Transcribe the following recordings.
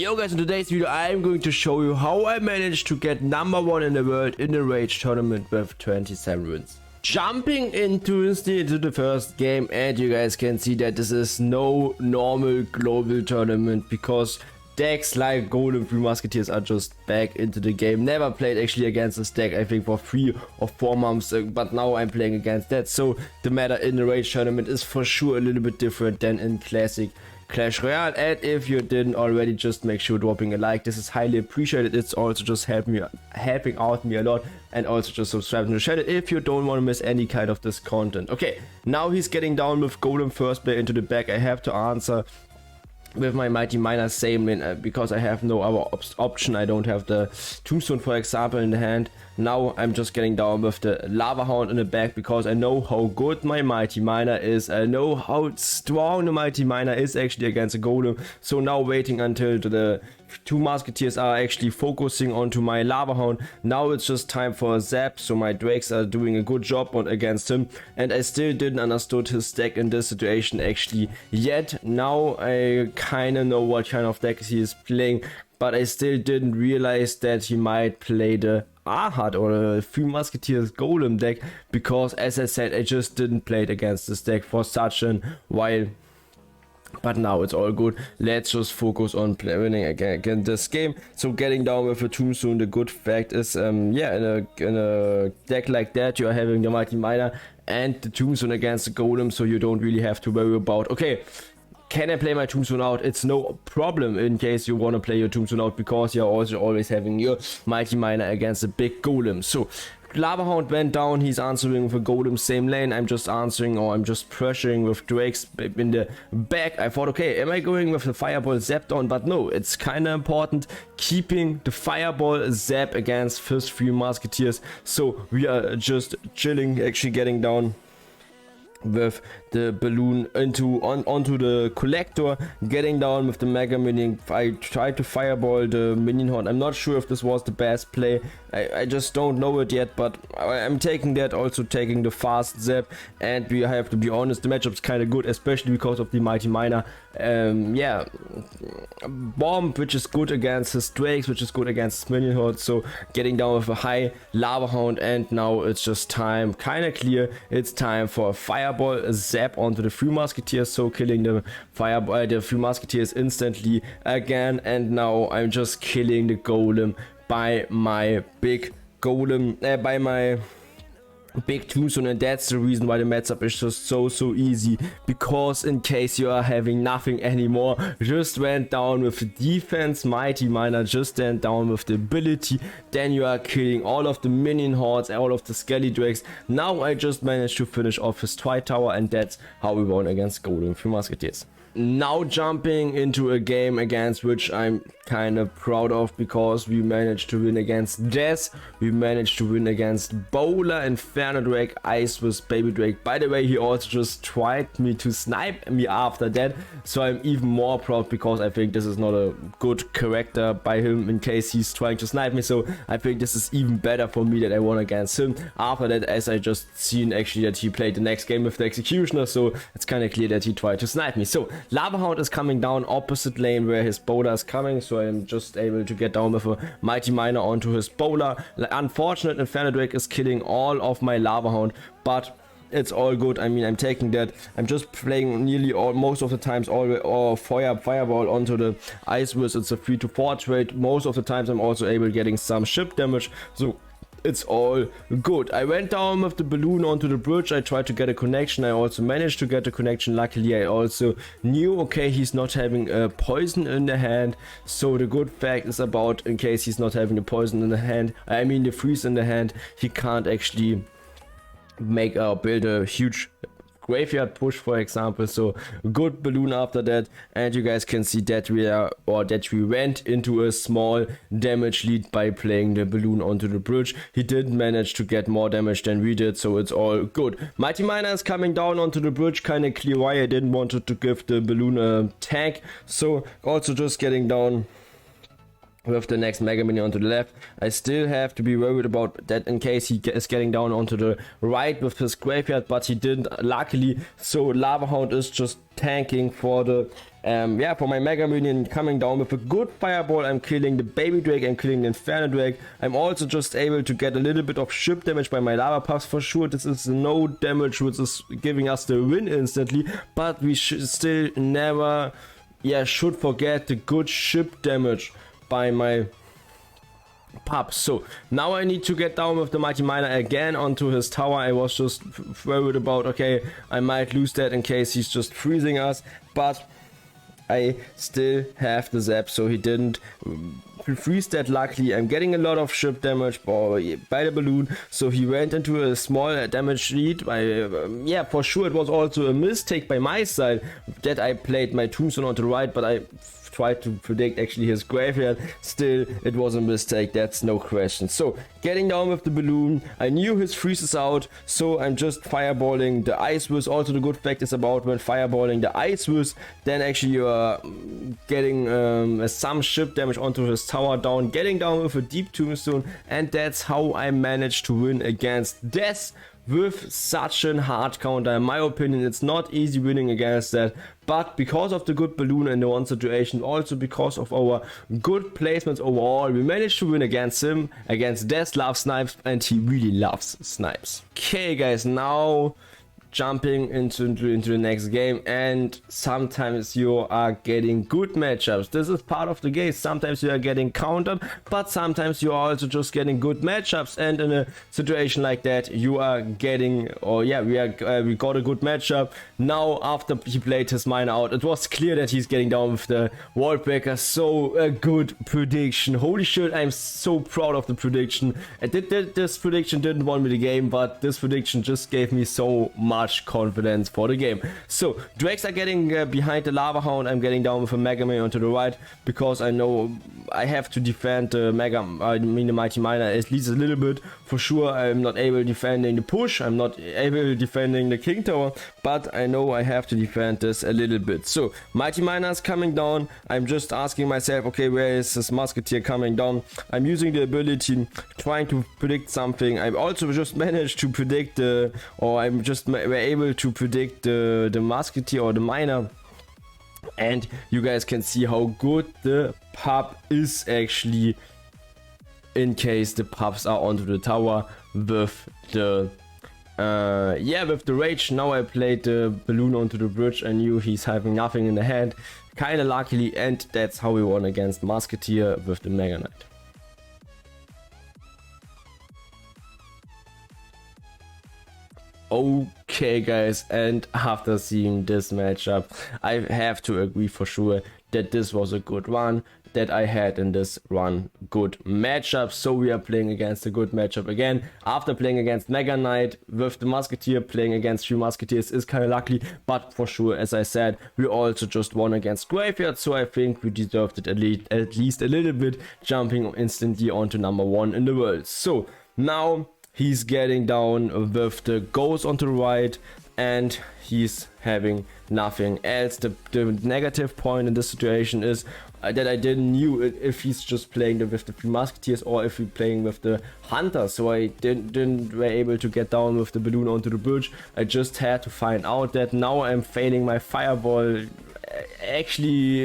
Yo guys, in today's video I'm going to show you how I managed to get #1 in the world in the Rage tournament with 27 wins. Jumping into the first game, and you guys can see that this is no normal global tournament because decks like Golem 3 Musketeers are just back into the game. Never played actually against this deck, I think for 3 or 4 months, but now I'm playing against that. So the meta in the Rage tournament is for sure a little bit different than in classic Clash Royale. And if you didn't already, just make sure dropping a like. This is highly appreciated. It's also just helping out me a lot, and also just subscribe to the channel if you don't want to miss any kind of this content. Okay, now he's getting down with Golem first play into the back. I have to answer with my Mighty Miner same lane because I have no other option. I don't have the Tombstone, for example, in the hand. Now I'm just getting down with the Lava Hound in the back because I know how good my Mighty Miner is. I know how strong the Mighty Miner is actually against a Golem. So now waiting until the 2 Musketeers are actually focusing onto my Lava Hound. Now it's just time for a zap, so my Drakes are doing a good job against him, and I still didn't understood his deck in this situation actually yet. Now I kinda know what kind of deck he is playing, but I still didn't realize that he might play the Ahad or the 3 Musketeers Golem deck, because as I said, I just didn't play it against this deck for such a while. But now it's all good. Let's just focus on winning again this game. So getting down with a Tombstone, the good fact is, yeah, in a deck like that, you are having the Mighty Miner and the Tombstone against the Golem, so you don't really have to worry about, okay, can I play my Tombstone out? It's no problem in case you want to play your Tombstone out, because you're also always having your Mighty Miner against a big Golem. So Lava Hound went down, he's answering with a Golem same lane. I'm just answering, or I'm just pressuring with Drakes in the back. I thought, okay, am I going with the Fireball Zap down? But no, it's kind of important keeping the Fireball Zap against first 3 Musketeers. So we are just chilling, actually getting down with the balloon onto the collector, getting down with the mega minion. I tried to fireball the minion horde. I'm not sure if this was the best play. I just don't know it yet, but I'm taking that, also taking the fast zap. And we have to be honest, the matchup's kind of good, especially because of the Mighty Miner. Yeah, bomb, which is good against his Drakes, which is good against his minion horde. So getting down with a high Lava Hound, and now it's just time, kind of clear, it's time for a fireball zap onto the 3 Musketeers, so killing the 3 Musketeers instantly again. And now I'm just killing the Golem by my big Golem, by my big Tombstone, and that's the reason why the matchup is just so easy. Because in case you are having nothing anymore, just went down with the defense Mighty Miner, just went down with the ability, then you are killing all of the minion hordes, all of the Skelly Drakes. Now I just managed to finish off his Tri-Tower, and that's how we won against Golem 3 Musketeers. Now jumping into a game against which I'm kind of proud of, because we managed to win against Jazz, we managed to win against Bowler, Inferno Drake, Ice with Baby Drake. By the way, he also just tried me to snipe me after that, so I'm even more proud, because I think this is not a good character by him in case he's trying to snipe me. So I think this is even better for me that I won against him after that, as I just seen actually that he played the next game with the Executioner, so it's kind of clear that he tried to snipe me. So Lava Hound is coming down opposite lane where his Bowler is coming, so I'm just able to get down with a Mighty Miner onto his Bowler. Unfortunate, Inferno Drake is killing all of my Lava Hound, but it's all good. I mean, I'm taking that. I'm just playing nearly most of the times all fireball onto the Ice Wiz. It's a 3 to 4 trade. Most of the times I'm also able getting some ship damage, so it's all good. I went down with the balloon onto the bridge. I tried to get a connection. I also managed to get a connection. Luckily, I also knew, okay, he's not having a poison in the hand. So the good fact is about, in case he's not having a poison in the hand, I mean the freeze in the hand, he can't actually make build a huge graveyard push, for example. So good balloon after that, and you guys can see that we went into a small damage lead by playing the balloon onto the bridge. He didn't manage to get more damage than we did, so it's all good. Mighty Miner is coming down onto the bridge, kind of clear why I didn't want to give the balloon a tank. So also just getting down with the next Mega Minion onto the left. I still have to be worried about that in case he is getting down onto the right with his graveyard, but he didn't, luckily. So Lava Hound is just tanking for the Yeah, for my Mega Minion coming down with a good fireball, I'm killing the baby Drake, I'm killing the Inferno Drake. I'm also just able to get a little bit of ship damage by my lava puffs for sure. This is no damage which is giving us the win instantly, but we should still never, yeah, should forget the good ship damage by my pups. So now I need to get down with the Mighty Miner again onto his tower. I was just worried about, okay, I might lose that in case he's just freezing us, but I still have the zap, so he didn't freeze that. Luckily, I'm getting a lot of ship damage by the balloon, so he went into a small damage lead. Yeah, for sure it was also a mistake by my side that I played my tombstone on the right, but I tried to predict actually his graveyard. Still, it was a mistake, that's no question. So getting down with the balloon, I knew his freeze is out, so I'm just fireballing the Ice Wiz. Also the good fact is about when fireballing the Ice Wiz, then actually you are getting some ship damage onto his tower down, getting down with a deep tombstone, and that's how I managed to win against Death with such a hard counter. In my opinion, it's not easy winning against that, but because of the good balloon in the one situation, also because of our good placements overall, we managed to win against him. Against Death loves snipes, and he really loves snipes. Okay guys, now jumping into the next game, and sometimes you are getting good matchups. This is part of the game. Sometimes you are getting countered, but sometimes you are also just getting good matchups, and in a situation like that you are getting, or yeah, we got a good matchup. Now after he played his miner out, it was clear that he's getting down with the wall breaker. So a good prediction. Holy shit, I'm so proud of the prediction. This prediction didn't win me the game, but this prediction just gave me so much confidence for the game. So Drakes are getting behind the Lava Hound. I'm getting down with a Mega Man onto the right because I know I have to defend the the Mighty Miner at least a little bit. For sure I'm not able defending the push, I'm not able defending the King Tower, but I know I have to defend this a little bit. So Mighty Miner is coming down. I'm just asking myself, okay, where is this Musketeer coming down? I'm using the ability, trying to predict something. I also just managed to predict were able to predict the Musketeer or the Miner, and you guys can see how good the pup is actually in case the pups are onto the tower with the with the rage. Now I played the balloon onto the bridge. I knew he's having nothing in the hand, kinda luckily, and that's how we won against Musketeer with the Mega Knight. Okay guys, and after seeing this matchup, I have to agree for sure that this was a good run, that I had in this run good matchup. So we are playing against a good matchup again. After playing against Mega Knight with the Musketeer, playing against 3 Musketeers is kind of lucky, but for sure, as I said, we also just won against Graveyard, so I think we deserved it at least a little bit, jumping instantly onto #1 in the world. So now he's getting down with the ghost on the right, and he's having nothing else. The negative point in this situation is that I didn't know if he's just playing with the 3 Musketeers or if he's playing with the Hunter, so I didn't were able to get down with the balloon onto the bridge. I just had to find out that. Now I'm failing my fireball. Actually,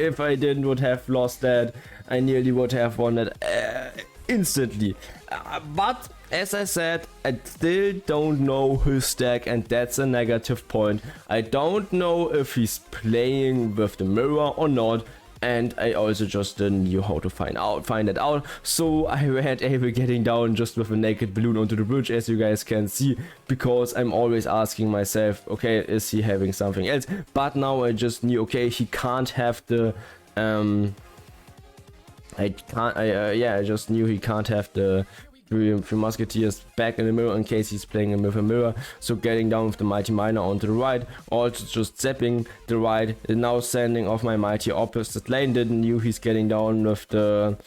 if I would have lost that, I nearly would have won it instantly. But as I said, I still don't know his stack, and that's a negative point. I don't know if he's playing with the mirror or not, and I also just didn't know how to find it out. So I had able getting down just with a naked balloon onto the bridge, as you guys can see, because I'm always asking myself, okay, is he having something else? But now I just knew, okay, he can't have the I just knew he can't have the 3 Musketeers back in the mirror in case he's playing with a mirror. So getting down with the Mighty Miner onto the right, also just zapping the right, and now sending off my Mighty opposite lane. Didn't know he's getting down with the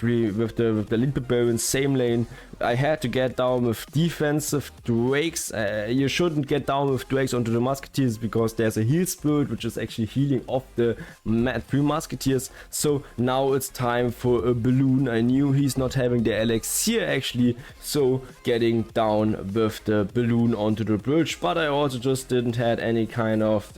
with the lead baron, same lane. I had to get down with defensive drakes. You shouldn't get down with drakes onto the musketeers because there's a heal spirit which is actually healing off the 3 musketeers. So now it's time for a balloon. I knew he's not having the elixir actually, so getting down with the balloon onto the bridge, but I also just didn't had any kind of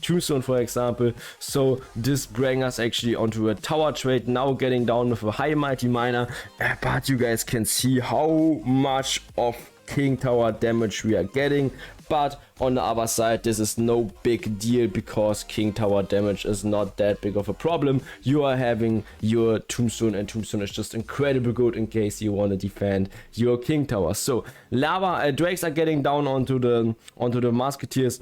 tombstone, for example, so this brings us actually onto a tower trade. Now getting down with a high mighty miner, but you guys can see how much of king tower damage we are getting. But on the other side, this is no big deal because king tower damage is not that big of a problem. You are having your tombstone, and tombstone is just incredibly good in case you want to defend your king tower. So lava drakes are getting down onto the musketeers.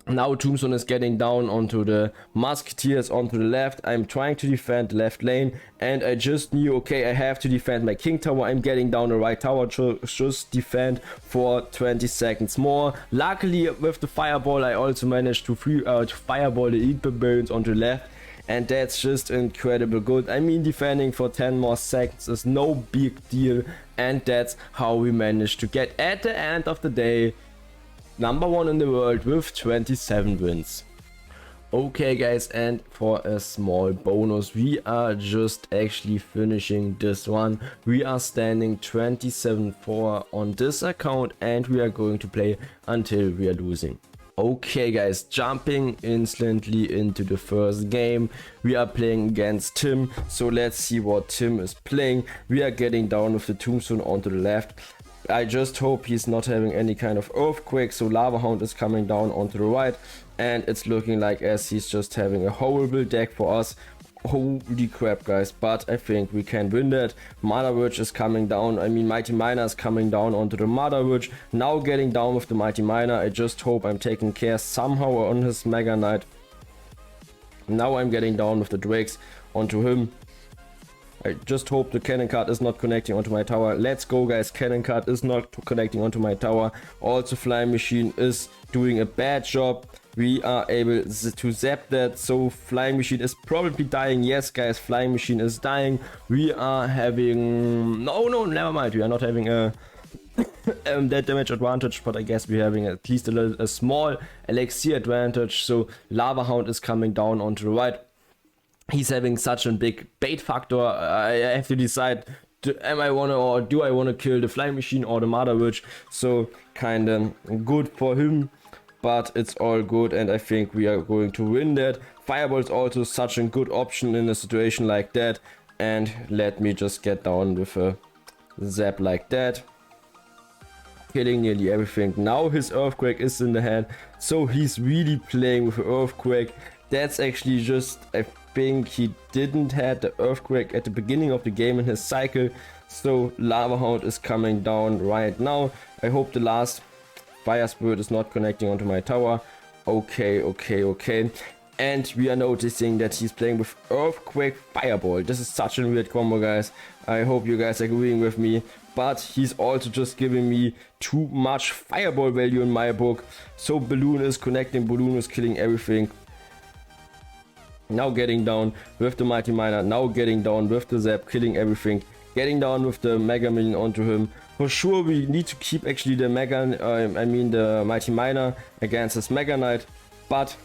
Now tombstone is getting down onto the musketeers onto the left. I'm trying to defend the left lane, and I just knew, okay, I have to defend my king tower. I'm getting down the right tower to just defend for 20 seconds more. Luckily with the fireball I also managed to fireball the elite barons onto the left, and that's just incredible good. I mean, defending for 10 more seconds is no big deal, and that's how we managed to get, at the end of the day, #1 in the world with 27 wins. Okay guys, and for a small bonus, we are just actually finishing this one. We are standing 27-4 on this account, and we are going to play until we are losing. Okay guys, jumping instantly into the first game. We are playing against Tim, so let's see what Tim is playing. We are getting down with the tombstone onto the left. I just hope he's not having any kind of earthquake, so lava hound is coming down onto the right, and it's looking like as he's just having a horrible deck for us. Holy crap guys, but I think we can win that. Mother Witch is coming down, I mean mighty miner is coming down onto the Mother Witch. Now getting down with the mighty miner. I just hope I'm taking care somehow on his mega knight. Now I'm getting down with the drakes onto him. I just hope the cannon card is not connecting onto my tower. Let's go guys, cannon card is not connecting onto my tower. Also flying machine is doing a bad job. We are able to zap that, so flying machine is probably dying. Yes guys, flying machine is dying. We are having, no, never mind, we are not having a that damage advantage, but I guess we're having at least a small elixir advantage. So lava hound is coming down onto the right. He's having such a big bait factor. I have to decide, do I want to kill the flying machine or the Mother Witch? So kind of good for him, but it's all good, and I think we are going to win that. Fireball is also such a good option in a situation like that, and let me just get down with a zap like that, killing nearly everything. Now his earthquake is in the hand, so he's really playing with earthquake. That's actually just, I think he didn't have the earthquake at the beginning of the game in his cycle, so lava hound is coming down right now. I hope the last fire spirit is not connecting onto my tower. Okay, and we are noticing that he's playing with earthquake fireball. This is such a weird combo guys. I hope you guys are agreeing with me, but he's also just giving me too much fireball value in my book. So balloon is connecting, balloon is killing everything. Now getting down with the mighty miner, now getting down with the zap, killing everything, getting down with the mega minion onto him. For sure we need to keep actually the the mighty miner against his mega knight, but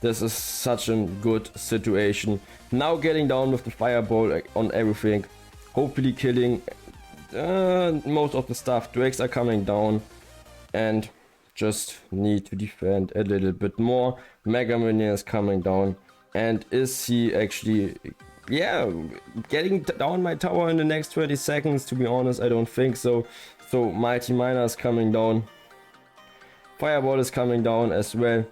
this is such a good situation. Now getting down with the fireball on everything, hopefully killing most of the stuff. Drakes are coming down, and just need to defend a little bit more. Mega minion is coming down, and is he actually, yeah, getting down my tower in the next 20 seconds? To be honest, I don't think so. So mighty miner is coming down, fireball is coming down as well.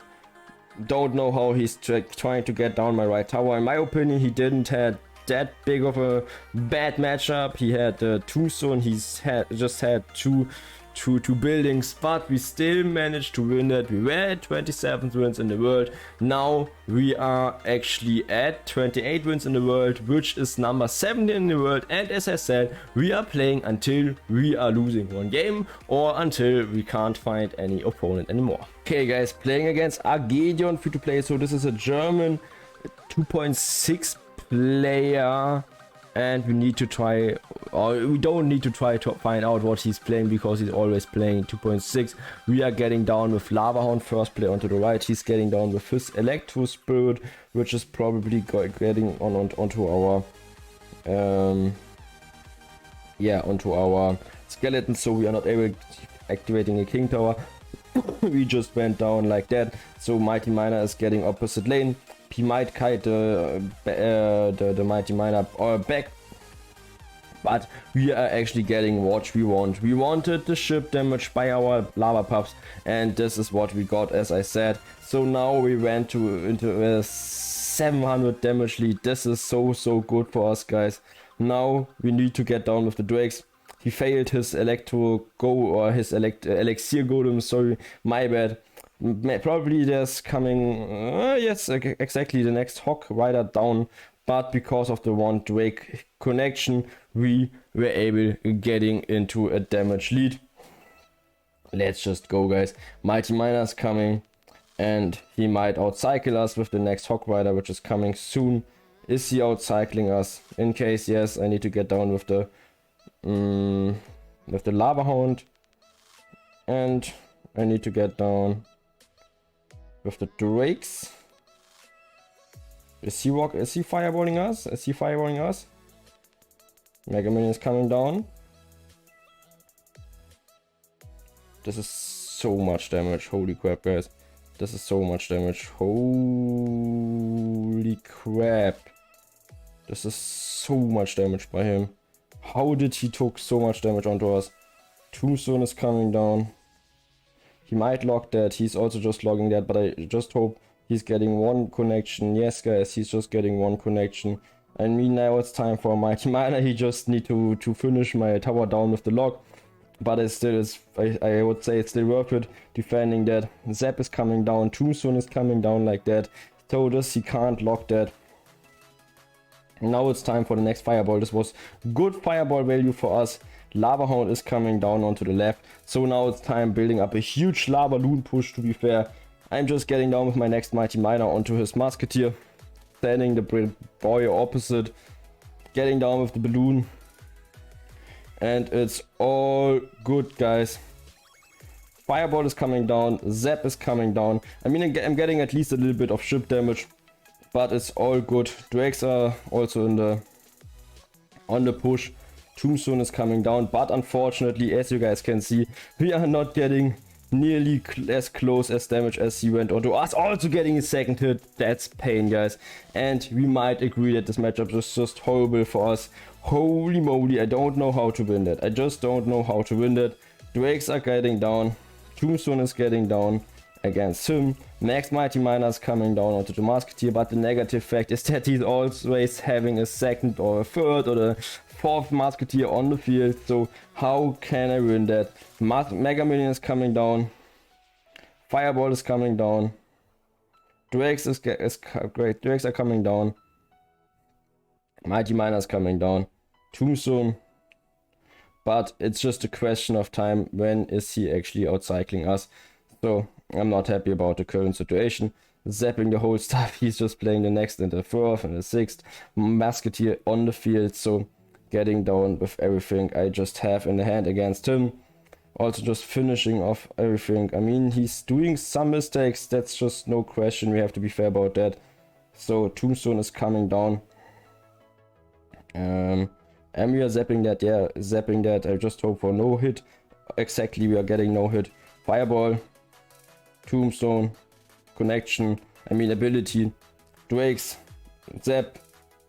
Don't know how he's trying to get down my right tower. In my opinion, he didn't have that big of a bad matchup. He had the tombstone, he's just had two buildings, but we still managed to win it. We were at 27 wins in the world. Now we are actually at 28 wins in the world, which is number 70 in the world. And as I said, we are playing until we are losing one game or until we can't find any opponent anymore. Okay guys, playing against Argedion, free to play. So this is a German 2.6 player. And we need to try, or we don't need to try to find out what he's playing, because he's always playing 2.6. We are getting down with Lavahound, first player onto the right. He's getting down with his Electro Spirit, which is probably getting onto our onto our skeleton, so we are not able to activating a King Tower. We just went down like that, so Mighty Miner is getting opposite lane. He might kite the Mighty Miner back, but we are actually getting what we want. We wanted the ship damage by our lava pups, and this is what we got, as I said. So now we went into a 700 damage lead. This is so good for us, guys. Now we need to get down with the Drakes. He failed his Elixir Golem, sorry, my bad. Probably there's coming, yes, exactly, the next Hawk Rider down, but because of the one Drake connection, we were able getting into a damage lead. Let's just go, guys. Mighty Miner's coming, and he might outcycle us with the next Hawk Rider, which is coming soon. Is he outcycling us? In case yes, I need to get down with the Lava Hound, and I need to get down with the Drakes. Is he fireballing us? Is he fireballing us? Mega Minion is coming down. This is so much damage. Holy crap, guys. This is so much damage. Holy crap. This is so much damage by him. How did he took so much damage onto us? Tombstone is coming down. He might lock that. He's also just logging that, but I just hope he's getting one connection. Yes, guys, he's just getting one connection. I mean, now it's time for Mighty Miner. He just need to finish my tower down with the lock. But it still is, I would say it's still worth it defending that. Zap is coming down. Tombstone is coming down like that. He told us he can't lock that. Now it's time for the next fireball. This was good fireball value for us. Lava Hound is coming down onto the left. So now it's time building up a huge Lavaloon push, to be fair. I'm just getting down with my next Mighty Miner onto his Musketeer. Standing the boy opposite. Getting down with the balloon. And it's all good, guys. Fireball is coming down. Zap is coming down. I mean, I'm getting at least a little bit of ship damage. But it's all good. Drakes are also on the push. Tombstone is coming down, but unfortunately, as you guys can see, we are not getting nearly as close as damage as he went onto us. Also getting a second hit. That's pain, guys. And we might agree that this matchup is just horrible for us. Holy moly, I don't know how to win that. I just don't know how to win that. Drakes are getting down. Tombstone is getting down against him. Next Mighty Miner is coming down onto the Musketeer, but the negative fact is that he's always having a second or a third or the fourth Musketeer on the field. So how can I win that? Mega Minion is coming down. Fireball is coming down. Drakes is great. Drakes are coming down. Mighty Miner is coming down. Tombstone. But it's just a question of time. When is he actually outcycling us? So I'm not happy about the current situation. Zapping the whole stuff. He's just playing the next and the fourth and the sixth Musketeer on the field. So getting down with everything I just have in the hand against him. Also just finishing off everything. I mean, he's doing some mistakes. That's just no question. We have to be fair about that. So Tombstone is coming down. And we are zapping that. Yeah, zapping that. I just hope for no hit. Exactly, we are getting no hit. Fireball. Tombstone, connection, I mean ability, Drakes, Zap,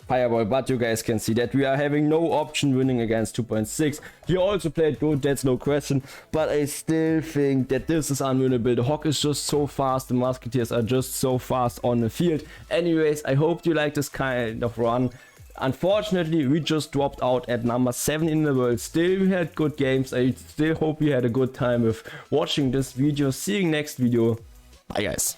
Fireball, but you guys can see that we are having no option winning against 2.6. He also played good, that's no question, but I still think that this is unwinnable. The Hawk is just so fast, the Musketeers are just so fast on the field. Anyways, I hope you like this kind of run. Unfortunately, we just dropped out at number 7 in the world. Still, we had good games. I still hope you had a good time with watching this video. See you next video. Bye, guys.